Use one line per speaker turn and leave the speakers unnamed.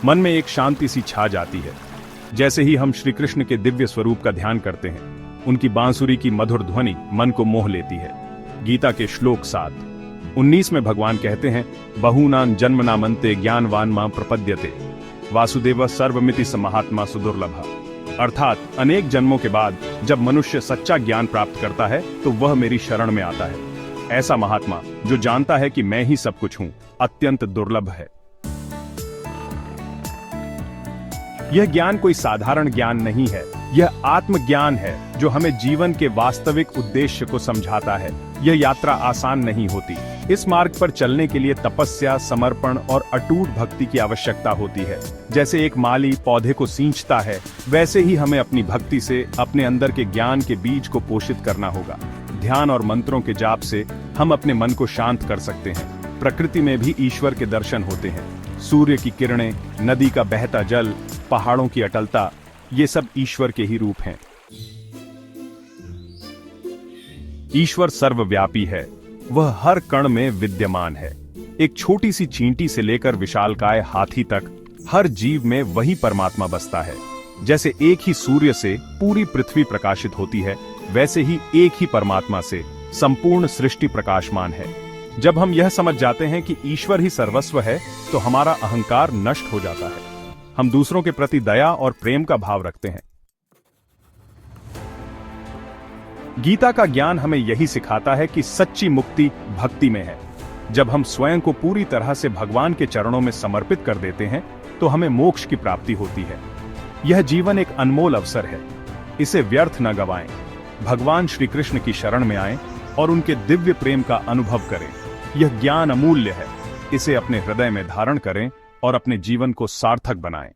मन में एक शांति सी छा जाती है। जैसे ही हम श्री कृष्ण के दिव्य स्वरूप का ध्यान करते हैं, उनकी बांसुरी की मधुर ध्वनि मन को मोह लेती है। गीता के श्लोक 7:19 में भगवान कहते हैं, बहूनां जन्मनामन्ते ज्ञानवान मां प्रपद्यते वासुदेव सर्वमिति स महात्मा सुदुर्लभ। अर्थात अनेक जन्मों के बाद जब मनुष्य सच्चा ज्ञान प्राप्त करता है तो वह मेरी शरण में आता है। ऐसा महात्मा जो जानता है कि मैं ही सब कुछ हूं, अत्यंत दुर्लभ है। यह ज्ञान कोई साधारण ज्ञान नहीं है, यह आत्मज्ञान है जो हमें जीवन के वास्तविक उद्देश्य को समझाता है। यह यात्रा आसान नहीं होती। इस मार्ग पर चलने के लिए तपस्या, समर्पण और अटूट भक्ति की आवश्यकता होती है। जैसे एक माली पौधे को सींचता है, वैसे ही हमें अपनी भक्ति से अपने अंदर के ज्ञान के बीज को पोषित करना होगा। ध्यान और मंत्रों के जाप से हम अपने मन को शांत कर सकते हैं। प्रकृति में भी ईश्वर के दर्शन होते हैं। सूर्य की किरणें, नदी का बहता जल, पहाड़ों की अटलता, ये सब ईश्वर के ही रूप हैं। ईश्वर सर्वव्यापी है, वह हर कण में विद्यमान है। एक छोटी सी चींटी से लेकर विशालकाय हाथी तक हर जीव में वही परमात्मा बसता है। जैसे एक ही सूर्य से पूरी पृथ्वी प्रकाशित होती है, वैसे ही एक ही परमात्मा से संपूर्ण सृष्टि प्रकाशमान है। जब हम यह समझ जाते हैं कि ईश्वर ही सर्वस्व है, तो हमारा अहंकार नष्ट हो जाता है। हम दूसरों के प्रति दया और प्रेम का भाव रखते हैं। गीता का ज्ञान हमें यही सिखाता है कि सच्ची मुक्ति भक्ति में है। जब हम स्वयं को पूरी तरह से भगवान के चरणों में समर्पित कर देते हैं, तो हमें मोक्ष की प्राप्ति होती है। यह जीवन एक अनमोल अवसर है, इसे व्यर्थ न गवाएं। भगवान श्री कृष्ण की शरण में आएं और उनके दिव्य प्रेम का अनुभव करें। यह ज्ञान अमूल्य है, इसे अपने हृदय में धारण करें और अपने जीवन को सार्थक बनाएं।